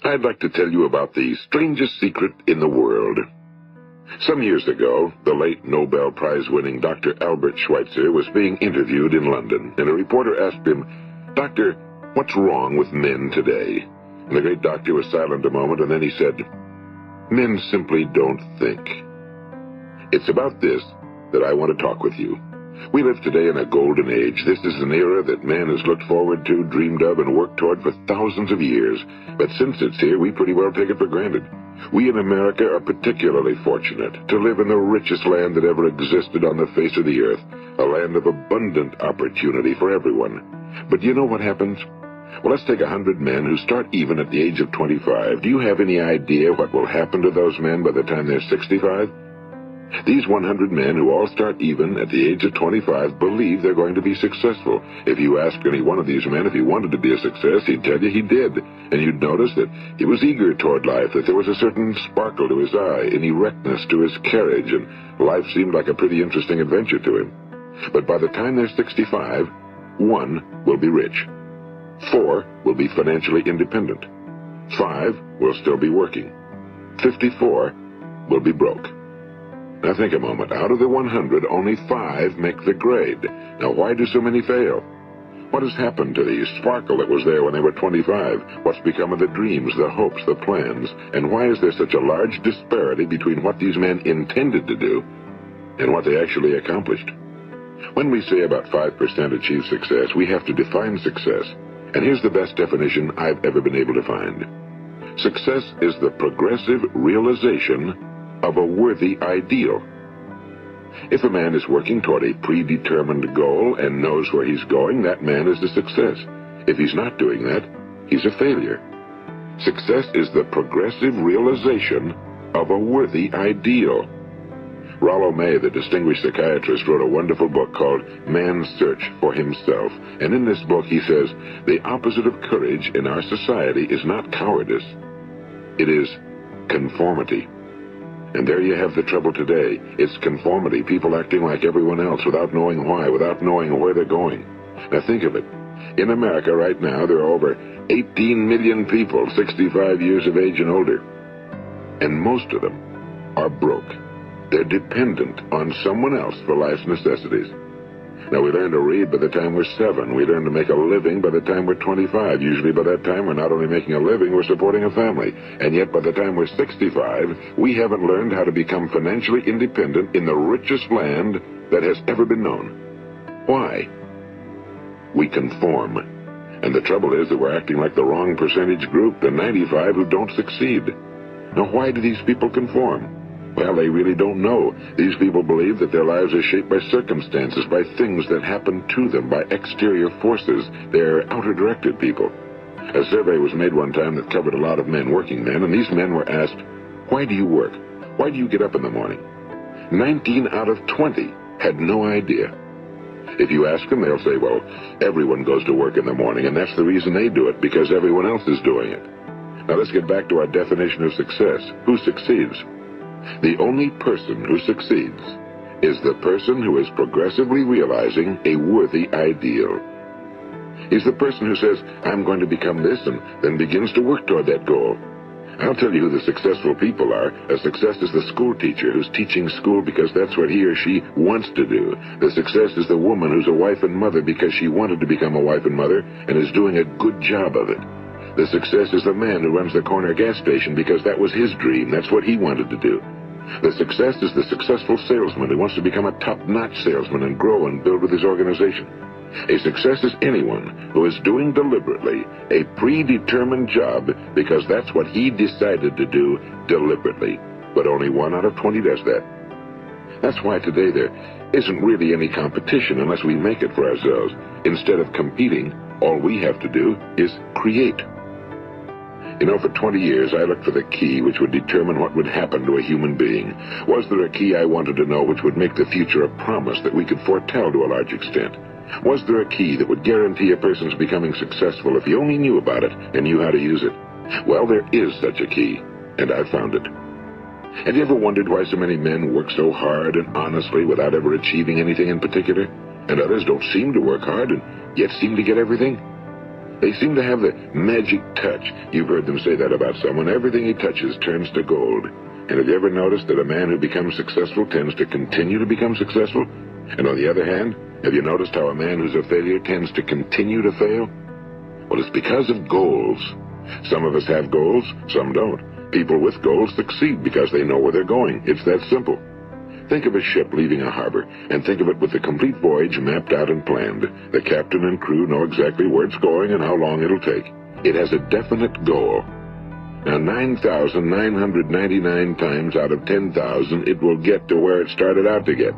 I'd like to tell you about the strangest secret in the world. Some years ago, the late Nobel Prize-winning Dr. Albert Schweitzer was being interviewed in London, and a reporter asked him, "Doctor, what's wrong with men today?" And the great doctor was silent a moment, and then he said, "Men simply don't think." It's about this that I want to talk with you. We live today in a golden age. This is an era that man has looked forward to, dreamed of, and worked toward for thousands of years. But since it's here, we pretty well take it for granted. We in America are particularly fortunate to live in the richest land that ever existed on the face of the earth, a land of abundant opportunity for everyone. But you know what happens? Well, let's take 100 men who start even at the age of 25. Do you have any idea what will happen to those men by the time they're 65? These 100 men who all start even at the age of 25 believe they're going to be successful. If you ask any one of these men if he wanted to be a success, he'd tell you he did. And you'd notice that he was eager toward life, that there was a certain sparkle to his eye, an erectness to his carriage, and life seemed like a pretty interesting adventure to him. But by the time they're 65, 1 will be rich. 4 will be financially independent. 5 will still be working. 54 will be broke. Now think a moment. Out of the 100, only 5 make the grade. Now why do so many fail? What has happened to the sparkle that was there when they were 25? What's become of the dreams, the hopes, the plans? And why is there such a large disparity between what these men intended to do and what they actually accomplished? When we say about 5% achieve success, we have to define success. And here's the best definition I've ever been able to find. Success is the progressive realization of a worthy ideal. If a man is working toward a predetermined goal and knows where he's going, that man is a success. If he's not doing that, he's a failure. Success is the progressive realization of a worthy ideal. Rollo May, the distinguished psychiatrist, wrote a wonderful book called Man's Search for Himself. And in this book he says, the opposite of courage in our society is not cowardice. It is conformity. And there you have the trouble today. It's conformity, people acting like everyone else without knowing why, without knowing where they're going. Now think of it. In America right now, there are over 18 million people 65 years of age and older. And most of them are broke. They're dependent on someone else for life's necessities. Now, we learn to read by the time we're 7. We learn to make a living by the time we're 25. Usually by that time, we're not only making a living, we're supporting a family. And yet, by the time we're 65, we haven't learned how to become financially independent in the richest land that has ever been known. Why? We conform. And the trouble is that we're acting like the wrong percentage group, the 95 who don't succeed. Now, why do these people conform? Well, they really don't know. These people believe that their lives are shaped by circumstances, by things that happen to them, by exterior forces. They're outer-directed people. A survey was made one time that covered a lot of men, working men, and these men were asked, "Why do you work? Why do you get up in the morning?" 19 out of 20 had no idea. If you ask them, they'll say, well, everyone goes to work in the morning, and that's the reason they do it, because everyone else is doing it. Now let's get back to our definition of success. Who succeeds? The only person who succeeds is the person who is progressively realizing a worthy ideal. He's the person who says, I'm going to become this, and then begins to work toward that goal. I'll tell you who the successful people are. A success is the school teacher who's teaching school because that's what he or she wants to do. The success is the woman who's a wife and mother because she wanted to become a wife and mother and is doing a good job of it. The success is the man who runs the corner gas station because that was his dream. That's what he wanted to do. The success is the successful salesman who wants to become a top-notch salesman and grow and build with his organization. A success is anyone who is doing deliberately a predetermined job because that's what he decided to do deliberately. But only 1 out of 20 does that. That's why today there isn't really any competition unless we make it for ourselves. Instead of competing, all we have to do is create. You know, for 20 years, I looked for the key which would determine what would happen to a human being. Was there a key I wanted to know which would make the future a promise that we could foretell to a large extent? Was there a key that would guarantee a person's becoming successful if he only knew about it and knew how to use it? Well, there is such a key, and I found it. Have you ever wondered why so many men work so hard and honestly without ever achieving anything in particular, and others don't seem to work hard and yet seem to get everything? They seem to have the magic touch. You've heard them say that about someone. Everything he touches turns to gold. And have you ever noticed that a man who becomes successful tends to continue to become successful? And on the other hand, have you noticed how a man who's a failure tends to continue to fail? Well, it's because of goals. Some of us have goals, some don't. People with goals succeed because they know where they're going. It's that simple. Think of a ship leaving a harbor, and think of it with the complete voyage mapped out and planned. The captain and crew know exactly where it's going and how long it'll take. It has a definite goal. Now, 9,999 times out of 10,000, it will get to where it started out to get.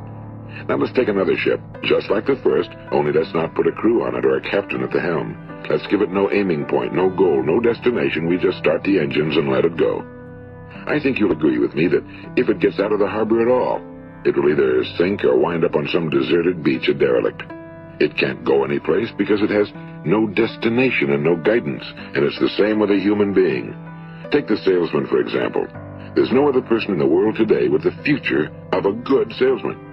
Now let's take another ship, just like the first, only let's not put a crew on it or a captain at the helm. Let's give it no aiming point, no goal, no destination. We just start the engines and let it go. I think you'll agree with me that if it gets out of the harbor at all, it will either sink or wind up on some deserted beach, a derelict. It can't go anyplace because it has no destination and no guidance, and it's the same with a human being. Take the salesman, for example. There's no other person in the world today with the future of a good salesman.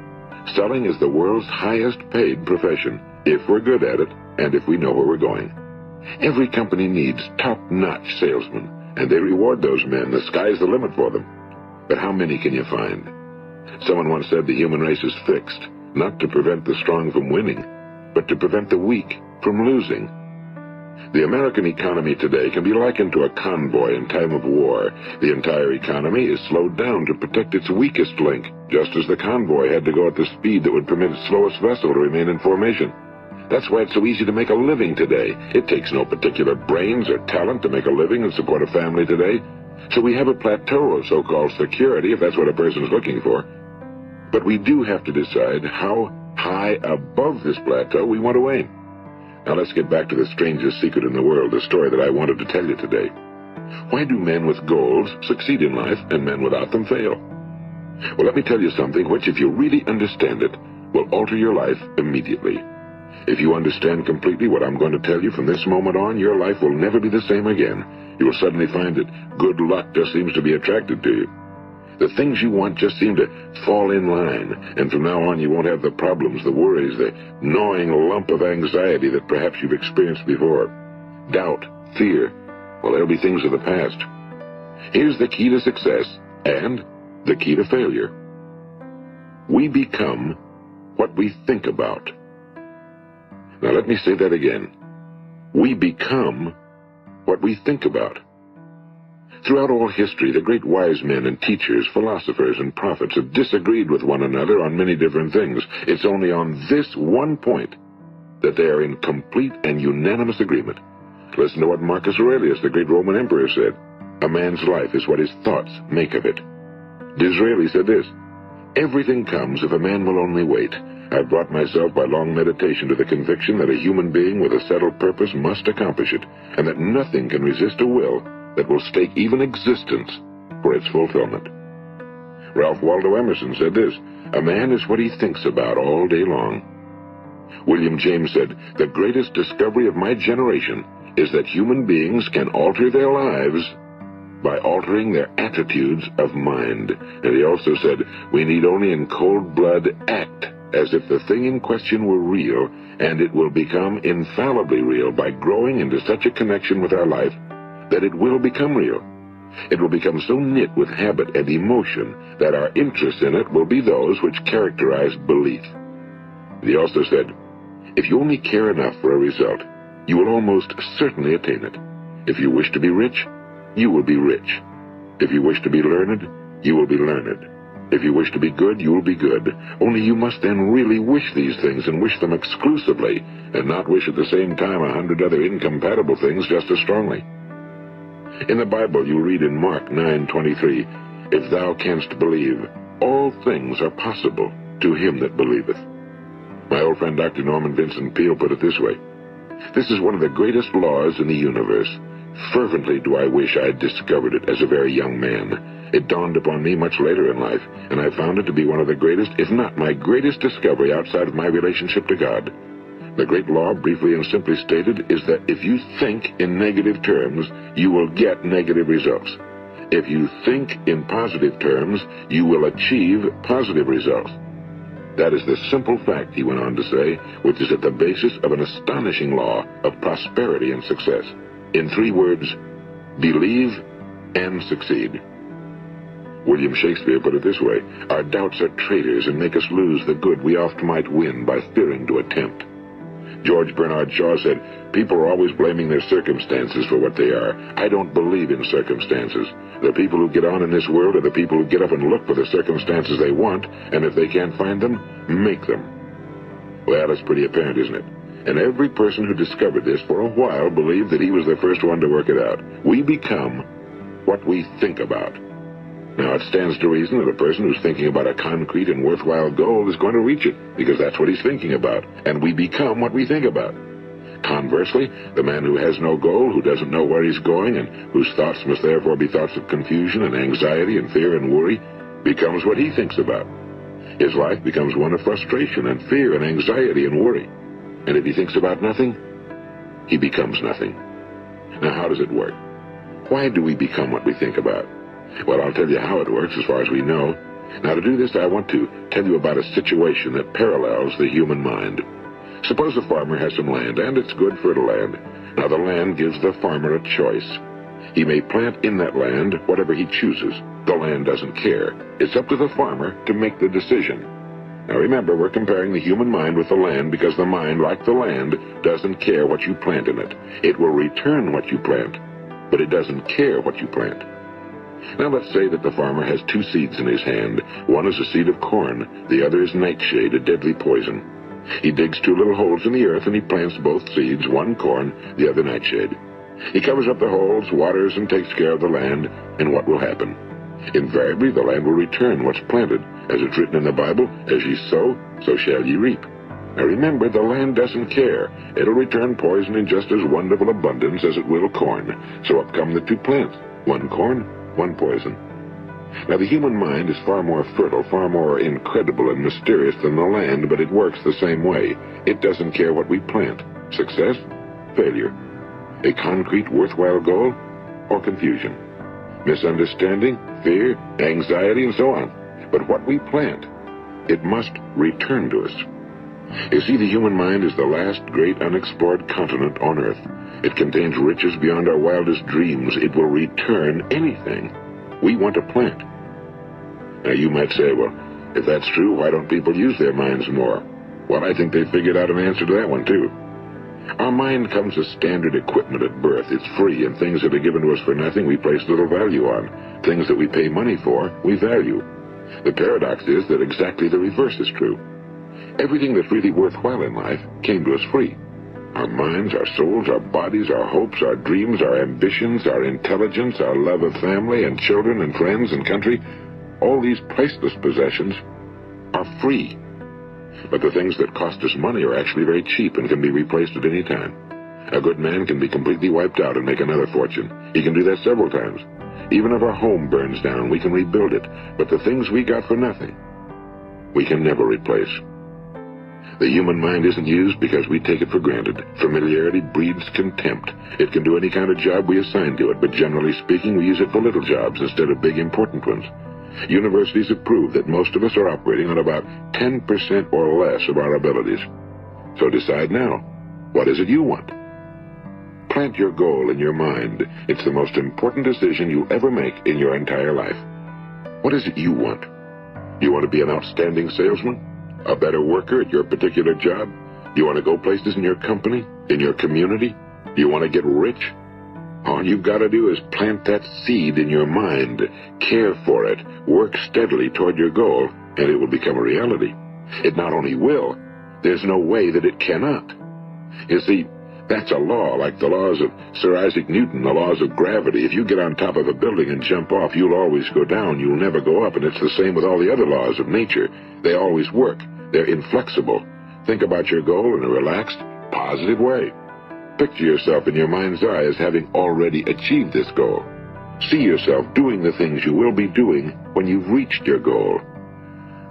Selling is the world's highest paid profession, if we're good at it and if we know where we're going. Every company needs top-notch salesmen, and they reward those men. The sky's the limit for them. But how many can you find? Someone once said the human race is fixed, not to prevent the strong from winning, but to prevent the weak from losing. The American economy today can be likened to a convoy in time of war. The entire economy is slowed down to protect its weakest link, just as the convoy had to go at the speed that would permit its slowest vessel to remain in formation. That's why it's so easy to make a living today. It takes no particular brains or talent to make a living and support a family today. So we have a plateau of so-called security, if that's what a person's looking for. But we do have to decide how high above this plateau we want to aim. Now let's get back to the strangest secret in the world, the story that I wanted to tell you today. Why do men with goals succeed in life and men without them fail? Well, let me tell you something which, if you really understand it, will alter your life immediately. If you understand completely what I'm going to tell you from this moment on, your life will never be the same again. You will suddenly find that good luck just seems to be attracted to you. The things you want just seem to fall in line, and from now on you won't have the problems, the worries, the gnawing lump of anxiety that perhaps you've experienced before. Doubt, fear, well, they'll be things of the past. Here's the key to success and the key to failure. We become what we think about. Now let me say that again. We become what we think about. Throughout all history, the great wise men and teachers, philosophers and prophets have disagreed with one another on many different things. It's only on this one point that they are in complete and unanimous agreement. Listen to what Marcus Aurelius, the great Roman emperor, said. A man's life is what his thoughts make of it. Disraeli said this, everything comes if a man will only wait. I've brought myself by long meditation to the conviction that a human being with a settled purpose must accomplish it, and that nothing can resist a will that will stake even existence for its fulfillment. Ralph Waldo Emerson said this, a man is what he thinks about all day long. William James said, the greatest discovery of my generation is that human beings can alter their lives by altering their attitudes of mind. And he also said, we need only in cold blood act as if the thing in question were real, and it will become infallibly real by growing into such a connection with our life that it will become real. It will become so knit with habit and emotion that our interest in it will be those which characterize belief. He also said, if you only care enough for a result, you will almost certainly attain it. If you wish to be rich, you will be rich. If you wish to be learned, you will be learned. If you wish to be good, you will be good. Only you must then really wish these things and wish them exclusively, and not wish at the same time 100 other incompatible things just as strongly. In the Bible, you read in Mark 9:23, if thou canst believe, all things are possible to him that believeth. My old friend Dr. Norman Vincent Peale put it this way, this is one of the greatest laws in the universe. Fervently do I wish I had discovered it as a very young man. It dawned upon me much later in life, and I found it to be one of the greatest, if not my greatest discovery outside of my relationship to God. The great law, briefly and simply stated, is that if you think in negative terms, you will get negative results. If you think in positive terms, you will achieve positive results. That is the simple fact, he went on to say, which is at the basis of an astonishing law of prosperity and success. In 3 words, believe and succeed. William Shakespeare put it this way: our doubts are traitors and make us lose the good we oft might win by fearing to attempt. George Bernard Shaw said, people are always blaming their circumstances for what they are. I don't believe in circumstances. The people who get on in this world are the people who get up and look for the circumstances they want, and if they can't find them, make them. Well, that's pretty apparent, isn't it? And every person who discovered this for a while believed that he was the first one to work it out. We become what we think about. Now, it stands to reason that a person who's thinking about a concrete and worthwhile goal is going to reach it, because that's what he's thinking about, and we become what we think about. Conversely, the man who has no goal, who doesn't know where he's going, and whose thoughts must therefore be thoughts of confusion and anxiety and fear and worry, becomes what he thinks about. His life becomes one of frustration and fear and anxiety and worry. And if he thinks about nothing, he becomes nothing. Now, how does it work? Why do we become what we think about? Well, I'll tell you how it works as far as we know. Now, to do this, I want to tell you about a situation that parallels the human mind. Suppose a farmer has some land, and it's good fertile land. Now, the land gives the farmer a choice. He may plant in that land whatever he chooses. The land doesn't care. It's up to the farmer to make the decision. Now, remember, we're comparing the human mind with the land because the mind, like the land, doesn't care what you plant in it. It will return what you plant, but it doesn't care what you plant. Now, let's say that the farmer has 2 seeds in his hand. One is a seed of corn. The other is nightshade, a deadly poison. He digs 2 little holes in the earth and he plants both seeds, one corn, the other nightshade. He covers up the holes, waters, and takes care of the land, and what will happen? Invariably, the land will return what's planted. As it's written in the Bible, as ye sow, so shall ye reap. Now remember, the land doesn't care. It'll return poison in just as wonderful abundance as it will corn. So up come the 2 plants, one corn, one poison. Now, the human mind is far more fertile, far more incredible and mysterious than the land, but it works the same way. It doesn't care what we plant. Success, failure. A concrete, worthwhile goal, or confusion. Misunderstanding, fear, anxiety, and so on. But what we plant, it must return to us. You see, the human mind is the last great unexplored continent on Earth. It contains riches beyond our wildest dreams. It will return anything we want to plant. Now, you might say, well, if that's true, why don't people use their minds more? Well, I think they figured out an answer to that one, too. Our mind comes as standard equipment at birth. It's free, and things that are given to us for nothing we place little value on. Things that we pay money for, we value. The paradox is that exactly the reverse is true. Everything that's really worthwhile in life came to us free. Our minds, our souls, our bodies, our hopes, our dreams, our ambitions, our intelligence, our love of family and children and friends and country, all these priceless possessions are free. But the things that cost us money are actually very cheap and can be replaced at any time. A good man can be completely wiped out and make another fortune. He can do that several times. Even if our home burns down, we can rebuild it. But the things we got for nothing, we can never replace. The human mind isn't used because we take it for granted. Familiarity breeds contempt. It can do any kind of job we assign to it, but generally speaking, we use it for little jobs instead of big, important ones. Universities have proved that most of us are operating on about 10% or less of our abilities. So decide now, what is it you want? Plant your goal in your mind. It's the most important decision you'll ever make in your entire life. What is it you want? Do you want to be an outstanding salesman? A better worker at your particular job? Do you want to go places in your company? In your community? Do you want to get rich? All you've got to do is plant that seed in your mind, care for it, work steadily toward your goal, and it will become a reality. It not only will, there's no way that it cannot. You see, that's a law, like the laws of Sir Isaac Newton, the laws of gravity. If you get on top of a building and jump off, you'll always go down, you'll never go up, and it's the same with all the other laws of nature. They always work. They're inflexible. Think about your goal in a relaxed, positive way. Picture yourself in your mind's eye as having already achieved this goal. See yourself doing the things you will be doing when you've reached your goal.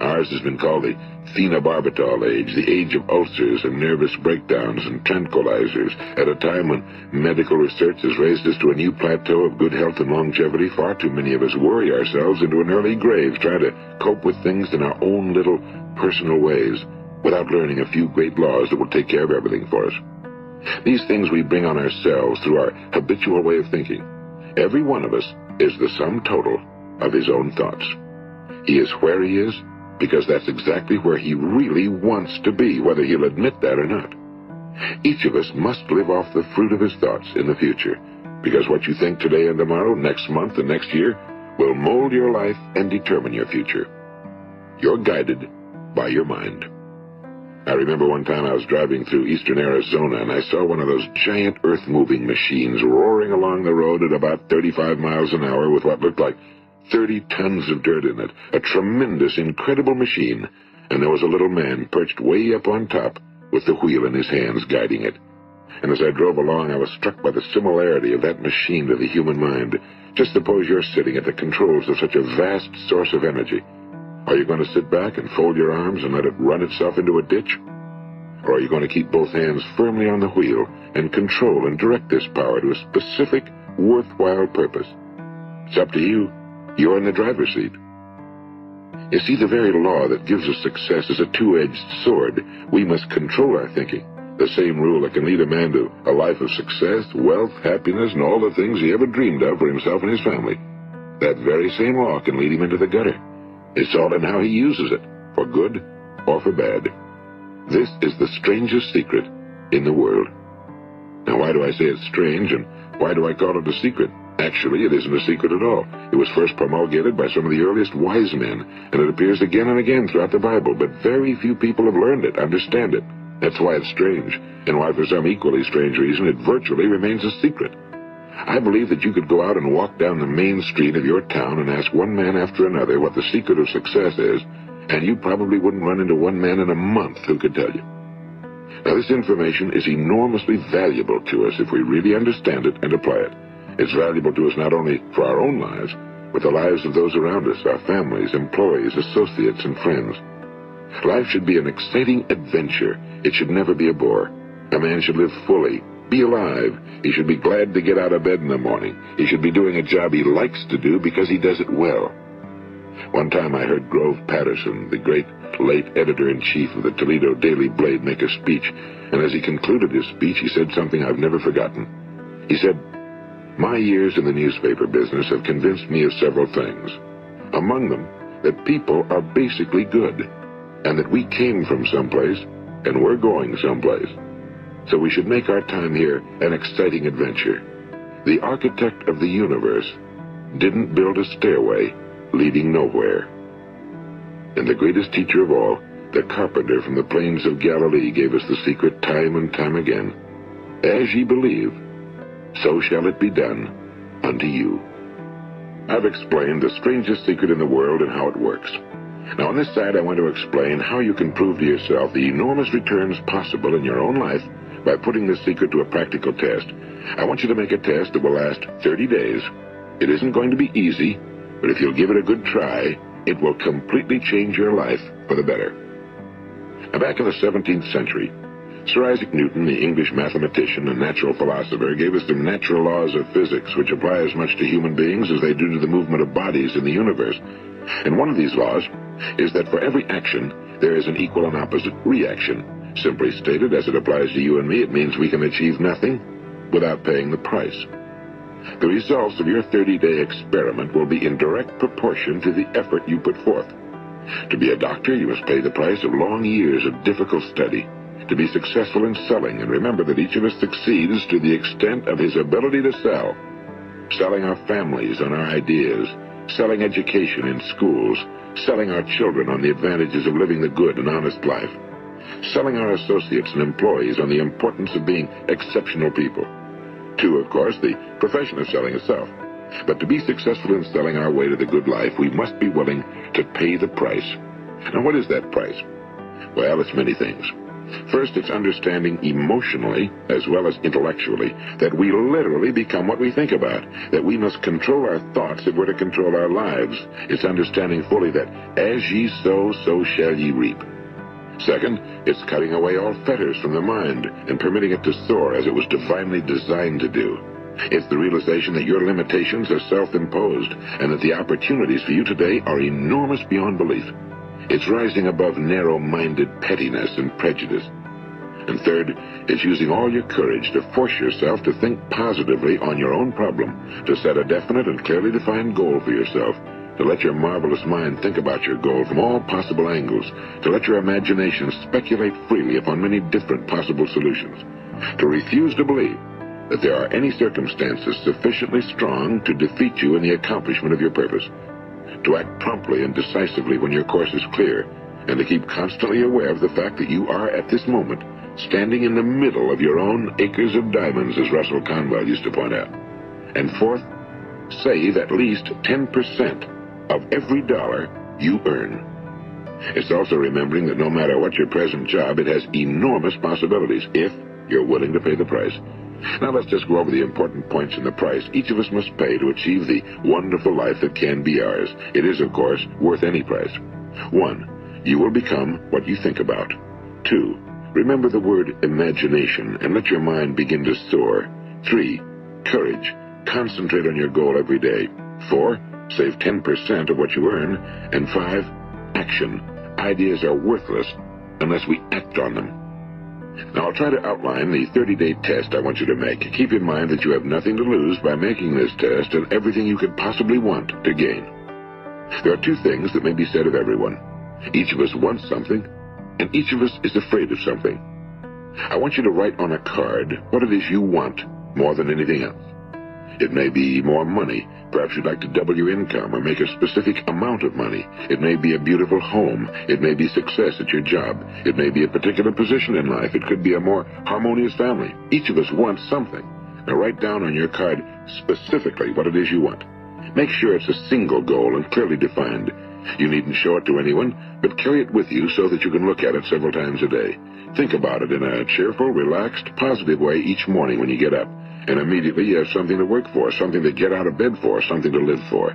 Ours has been called the phenobarbital age, the age of ulcers and nervous breakdowns and tranquilizers, at a time when medical research has raised us to a new plateau of good health and longevity. Far too many of us worry ourselves into an early grave trying to cope with things in our own little personal ways, without learning a few great laws that will take care of everything for us. These things we bring on ourselves through our habitual way of thinking. Every one of us is the sum total of his own thoughts. He is where he is because that's exactly where he really wants to be, whether he'll admit that or not. Each of us must live off the fruit of his thoughts in the future, because what you think today and tomorrow, next month and next year, will mold your life and determine your future. You're guided by your mind. I remember one time I was driving through eastern Arizona, and I saw one of those giant earth-moving machines roaring along the road at about 35 miles an hour with what looked like 30 tons of dirt in it. A tremendous, incredible machine, and there was a little man perched way up on top with the wheel in his hands guiding it. And as I drove along, I was struck by the similarity of that machine to the human mind. Just suppose you're sitting at the controls of such a vast source of energy. Are you going to sit back and fold your arms and let it run itself into a ditch? Or are you going to keep both hands firmly on the wheel and control and direct this power to a specific, worthwhile purpose? It's up to you. You're in the driver's seat. You see, the very law that gives us success is a two-edged sword. We must control our thinking. The same rule that can lead a man to a life of success, wealth, happiness, and all the things he ever dreamed of for himself and his family. That very same law can lead him into the gutter. It's all in how he uses it, for good or for bad. This is the strangest secret in the world. Now, why do I say it's strange, and why do I call it a secret? Actually, it isn't a secret at all. It was first promulgated by some of the earliest wise men, and it appears again and again throughout the Bible, but very few people have learned it, understand it. That's why it's strange, and why for some equally strange reason it virtually remains a secret. I believe that you could go out and walk down the main street of your town and ask one man after another what the secret of success is, and you probably wouldn't run into one man in a month who could tell you. Now, this information is enormously valuable to us if we really understand it and apply it. It's valuable to us not only for our own lives, but the lives of those around us, our families, employees, associates, and friends. Life should be an exciting adventure. It should never be a bore. A man should live fully, be alive. He should be glad to get out of bed in the morning. He should be doing a job he likes to do because he does it well. One time I heard Grove Patterson, the great late editor-in-chief of the Toledo Daily Blade, make a speech, and as he concluded his speech, he said something I've never forgotten. He said, "My years in the newspaper business have convinced me of several things. Among them, that people are basically good, and that we came from someplace, and we're going someplace. So we should make our time here an exciting adventure. The architect of the universe didn't build a stairway leading nowhere." And the greatest teacher of all, the carpenter from the plains of Galilee, gave us the secret time and time again. As ye believe, so shall it be done unto you. I've explained the strangest secret in the world and how it works. Now, on this side, I want to explain how you can prove to yourself the enormous returns possible in your own life by putting this secret to a practical test. I want you to make a test that will last 30 days. It isn't going to be easy, but if you'll give it a good try, it will completely change your life for the better. Now, back in the 17th century, Sir Isaac Newton, the English mathematician and natural philosopher, gave us the natural laws of physics, which apply as much to human beings as they do to the movement of bodies in the universe. And one of these laws is that for every action, there is an equal and opposite reaction. Simply stated, as it applies to you and me, it means we can achieve nothing without paying the price. The results of your 30-day experiment will be in direct proportion to the effort you put forth. To be a doctor, you must pay the price of long years of difficult study. To be successful in selling, and remember that each of us succeeds to the extent of his ability to sell. Selling our families on our ideas, selling education in schools, selling our children on the advantages of living the good and honest life, selling our associates and employees on the importance of being exceptional people. To, of course, the profession of selling itself. But to be successful in selling our way to the good life, we must be willing to pay the price. Now, what is that price? Well, it's many things. First, it's understanding emotionally as well as intellectually that we literally become what we think about, that we must control our thoughts if we're to control our lives. It's understanding fully that as ye sow, so shall ye reap. Second, it's cutting away all fetters from the mind and permitting it to soar as it was divinely designed to do. It's the realization that your limitations are self-imposed and that the opportunities for you today are enormous beyond belief. It's rising above narrow-minded pettiness and prejudice. And third, it's using all your courage to force yourself to think positively on your own problem, to set a definite and clearly defined goal for yourself, to let your marvelous mind think about your goal from all possible angles, to let your imagination speculate freely upon many different possible solutions, to refuse to believe that there are any circumstances sufficiently strong to defeat you in the accomplishment of your purpose, to act promptly and decisively when your course is clear, and to keep constantly aware of the fact that you are at this moment standing in the middle of your own acres of diamonds, as Russell Conwell used to point out. And fourth, save at least 10% of every dollar you earn. It's also remembering that no matter what your present job, it has enormous possibilities if you're willing to pay the price. Now let's just go over the important points in the price each of us must pay to achieve the wonderful life that can be ours. It is, of course, worth any price. 1. You will become what you think about. 2. Remember the word imagination and let your mind begin to soar. 3. Courage. Concentrate on your goal every day. 4. Save 10% of what you earn. And 5. Action. Ideas are worthless unless we act on them. Now, I'll try to outline the 30-day test I want you to make. Keep in mind that you have nothing to lose by making this test and everything you could possibly want to gain. There are two things that may be said of everyone. Each of us wants something, and each of us is afraid of something. I want you to write on a card what it is you want more than anything else. It may be more money. Perhaps you'd like to double your income or make a specific amount of money. It may be a beautiful home. It may be success at your job. It may be a particular position in life. It could be a more harmonious family. Each of us wants something. Now write down on your card specifically what it is you want. Make sure it's a single goal and clearly defined. You needn't show it to anyone, but carry it with you so that you can look at it several times a day. Think about it in a cheerful, relaxed, positive way each morning when you get up. And immediately you have something to work for, something to get out of bed for, something to live for.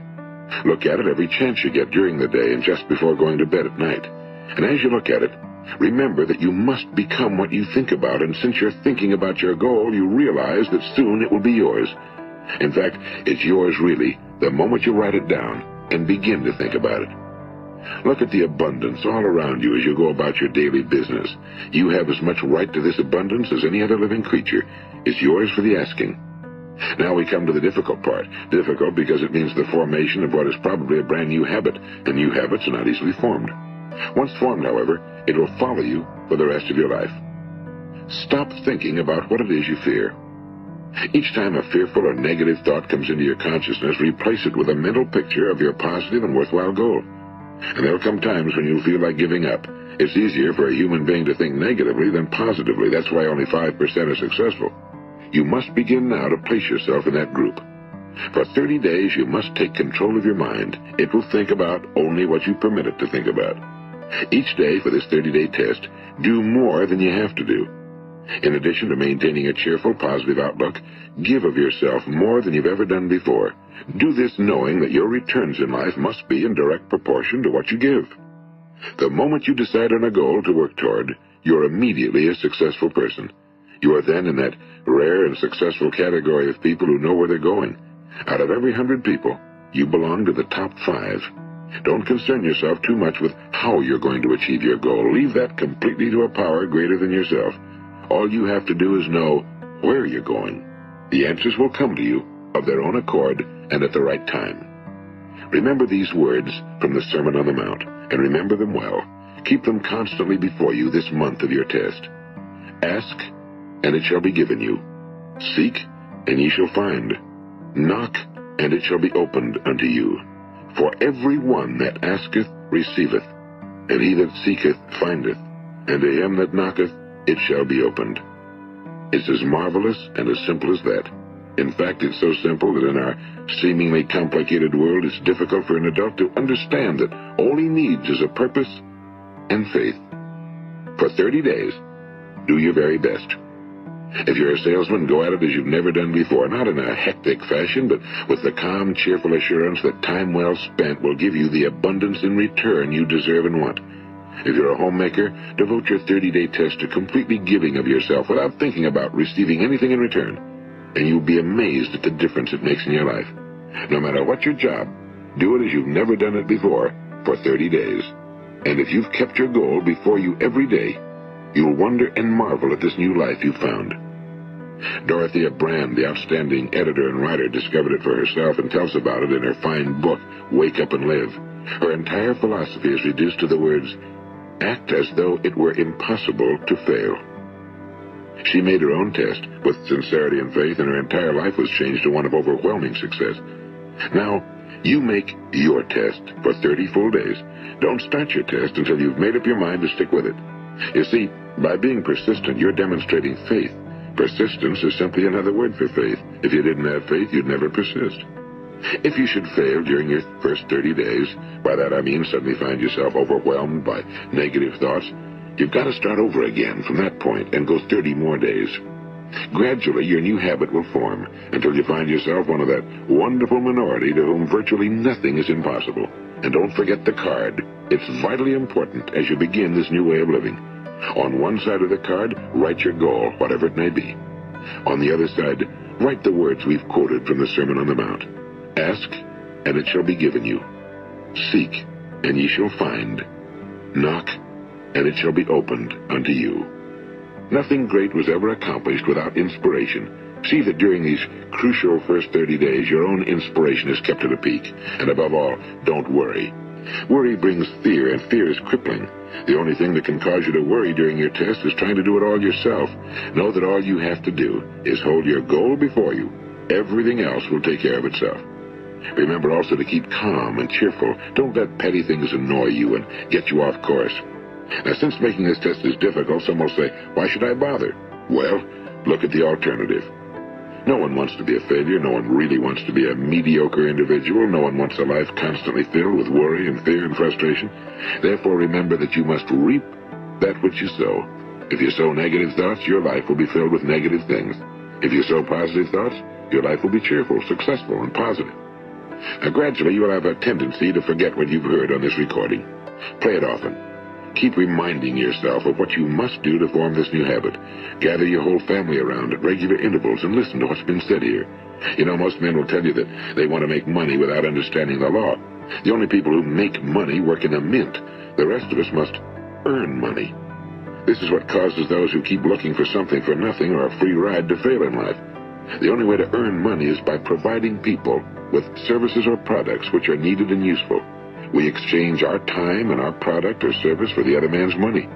Look at it every chance you get during the day and just before going to bed at night. And as you look at it, remember that you must become what you think about, and since you're thinking about your goal, you realize that soon it will be yours. In fact, it's yours really the moment you write it down and begin to think about it. Look at the abundance all around you as you go about your daily business. You have as much right to this abundance as any other living creature. It's yours for the asking. Now we come to the difficult part. Difficult because it means the formation of what is probably a brand new habit, and new habits are not easily formed. Once formed, however, it will follow you for the rest of your life. Stop thinking about what it is you fear. Each time a fearful or negative thought comes into your consciousness, replace it with a mental picture of your positive and worthwhile goal. And there will come times when you'll feel like giving up. It's easier for a human being to think negatively than positively. That's why only 5% are successful. You must begin now to place yourself in that group. For 30 days, you must take control of your mind. It will think about only what you permit it to think about. Each day for this 30-day test, do more than you have to do. In addition to maintaining a cheerful, positive outlook, give of yourself more than you've ever done before. Do this knowing that your returns in life must be in direct proportion to what you give. The moment you decide on a goal to work toward, you're immediately a successful person. You are then in that rare and successful category of people who know where they're going. Out of every 100 people, you belong to the top 5. Don't concern yourself too much with how you're going to achieve your goal. Leave that completely to a power greater than yourself. All you have to do is know where you're going. The answers will come to you of their own accord and at the right time. Remember these words from the Sermon on the Mount, and remember them well. Keep them constantly before you this month of your test. Ask, and it shall be given you. Seek, and ye shall find. Knock, and it shall be opened unto you. For every one that asketh receiveth, and he that seeketh findeth, and to him that knocketh it shall be opened. It's as marvelous and as simple as that. In fact, it's so simple that in our seemingly complicated world, it's difficult for an adult to understand that all he needs is a purpose and faith. For 30 days, do your very best. If you're a salesman, go at it as you've never done before, not in a hectic fashion, but with the calm, cheerful assurance that time well spent will give you the abundance in return you deserve and want. If you're a homemaker, devote your 30-day test to completely giving of yourself without thinking about receiving anything in return, and you'll be amazed at the difference it makes in your life. No matter what your job, do it as you've never done it before for 30 days. And if you've kept your goal before you every day, you'll wonder and marvel at this new life you've found. Dorothea Brand, the outstanding editor and writer, discovered it for herself and tells about it in her fine book, Wake Up and Live. Her entire philosophy is reduced to the words, act as though it were impossible to fail. She made her own test with sincerity and faith, and her entire life was changed to one of overwhelming success. Now, you make your test for 30 full days. Don't start your test until you've made up your mind to stick with it. You see, by being persistent, you're demonstrating faith. Persistence is simply another word for faith. If you didn't have faith, you'd never persist. If you should fail during your first 30 days, by that I mean suddenly find yourself overwhelmed by negative thoughts, you've got to start over again from that point and go 30 more days. Gradually, your new habit will form until you find yourself one of that wonderful minority to whom virtually nothing is impossible. And don't forget the card. It's vitally important as you begin this new way of living. On one side of the card, write your goal, whatever it may be. On the other side, write the words we've quoted from the Sermon on the Mount. Ask, and it shall be given you. Seek, and ye shall find. Knock, and it shall be opened unto you. Nothing great was ever accomplished without inspiration. See that during these crucial first 30 days, your own inspiration is kept at a peak. And above all, don't worry. Worry brings fear, and fear is crippling. The only thing that can cause you to worry during your test is trying to do it all yourself. Know that all you have to do is hold your goal before you. Everything else will take care of itself. Remember also to keep calm and cheerful. Don't let petty things annoy you and get you off course. Now, since making this test is difficult, some will say, why should I bother? Well, look at the alternative. No one wants to be a failure. No one really wants to be a mediocre individual. No one wants a life constantly filled with worry and fear and frustration. Therefore, remember that you must reap that which you sow. If you sow negative thoughts, your life will be filled with negative things. If you sow positive thoughts, your life will be cheerful, successful, and positive. Now, gradually, you will have a tendency to forget what you've heard on this recording. Play it often. Keep reminding yourself of what you must do to form this new habit. Gather your whole family around at regular intervals and listen to what's been said here. You know, most men will tell you that they want to make money without understanding the law. The only people who make money work in a mint. The rest of us must earn money. This is what causes those who keep looking for something for nothing or a free ride to fail in life. The only way to earn money is by providing people with services or products which are needed and useful. We exchange our time and our product or service for the other man's money.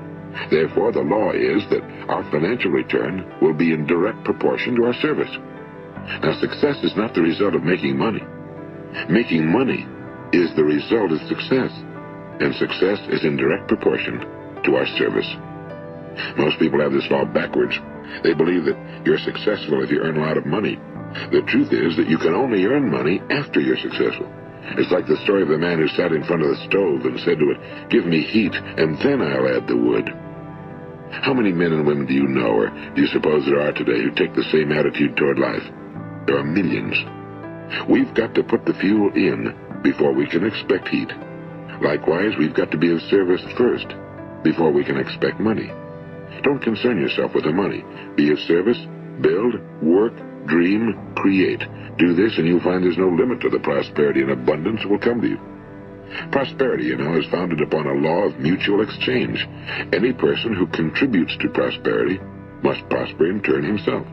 Therefore, the law is that our financial return will be in direct proportion to our service. Now, success is not the result of making money. Making money is the result of success, and success is in direct proportion to our service. Most people have this law backwards. They believe that you're successful if you earn a lot of money. The truth is that you can only earn money after you're successful. It's like the story of the man who sat in front of the stove and said to it, give me heat, and then I'll add the wood. How many men and women do you know, or do you suppose there are today, who take the same attitude toward life? There are millions. We've got to put the fuel in before we can expect heat. Likewise, we've got to be of service first before we can expect money. Don't concern yourself with the money. Be of service, build, work, dream, create. Do this and you'll find there's no limit to the prosperity and abundance that will come to you. Prosperity, you know, is founded upon a law of mutual exchange. Any person who contributes to prosperity must prosper in turn himself.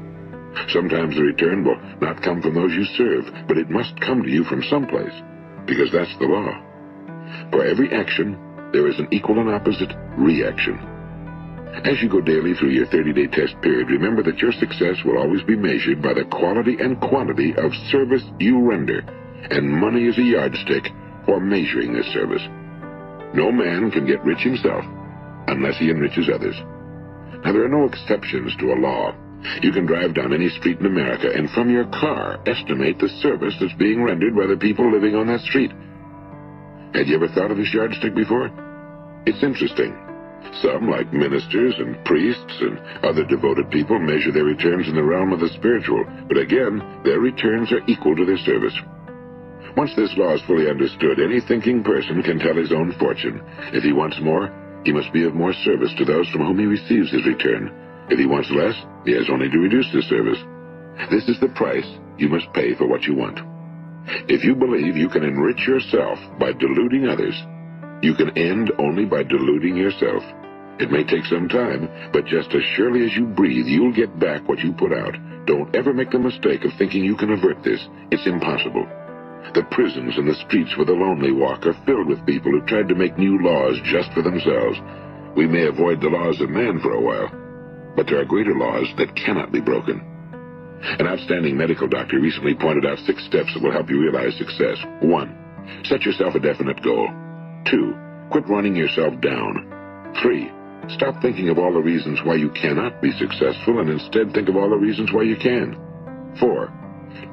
Sometimes the return will not come from those you serve, but it must come to you from someplace, because that's the law. For every action, there is an equal and opposite reaction. As you go daily through your 30-day test period, remember that your success will always be measured by the quality and quantity of service you render, and money is a yardstick for measuring this service. No man can get rich himself unless he enriches others. Now, there are no exceptions to a law. You can drive down any street in America and from your car estimate the service that's being rendered by the people living on that street. Had you ever thought of this yardstick before? It's interesting. Some, like ministers and priests and other devoted people, measure their returns in the realm of the spiritual, but again, their returns are equal to their service. Once this law is fully understood, any thinking person can tell his own fortune. If he wants more, he must be of more service to those from whom he receives his return. If he wants less, he has only to reduce his service. This is the price you must pay for what you want. If you believe you can enrich yourself by deluding others, you can end only by deluding yourself. It may take some time, but just as surely as you breathe, you'll get back what you put out. Don't ever make the mistake of thinking you can avert this. It's impossible. The prisons and the streets where the lonely walk are filled with people who tried to make new laws just for themselves. We may avoid the laws of man for a while, but there are greater laws that cannot be broken. An outstanding medical doctor recently pointed out 6 steps that will help you realize success. 1. Set yourself a definite goal. 2. Quit running yourself down. 3. Stop thinking of all the reasons why you cannot be successful and instead think of all the reasons why you can. 4.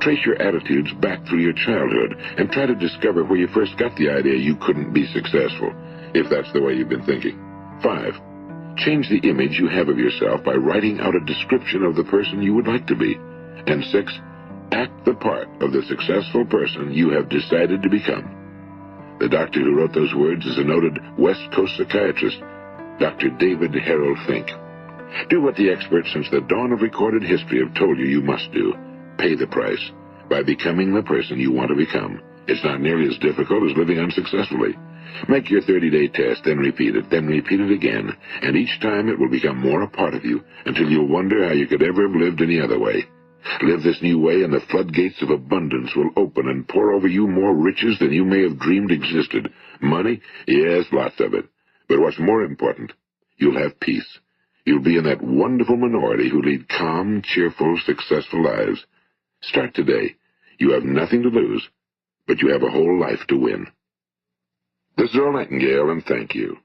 Trace your attitudes back through your childhood and try to discover where you first got the idea you couldn't be successful, if that's the way you've been thinking. 5. Change the image you have of yourself by writing out a description of the person you would like to be. And 6. Act the part of the successful person you have decided to become. The doctor who wrote those words is a noted West Coast psychiatrist, Dr. David Harold Fink. Do what the experts since the dawn of recorded history have told you must do. Pay the price by becoming the person you want to become. It's not nearly as difficult as living unsuccessfully. Make your 30-day test, then repeat it again, and each time it will become more a part of you until you'll wonder how you could ever have lived any other way. Live this new way and the floodgates of abundance will open and pour over you more riches than you may have dreamed existed. Money? Yes, lots of it. But what's more important, you'll have peace. You'll be in that wonderful minority who lead calm, cheerful, successful lives. Start today. You have nothing to lose, but you have a whole life to win. This is Earl Nightingale, and thank you.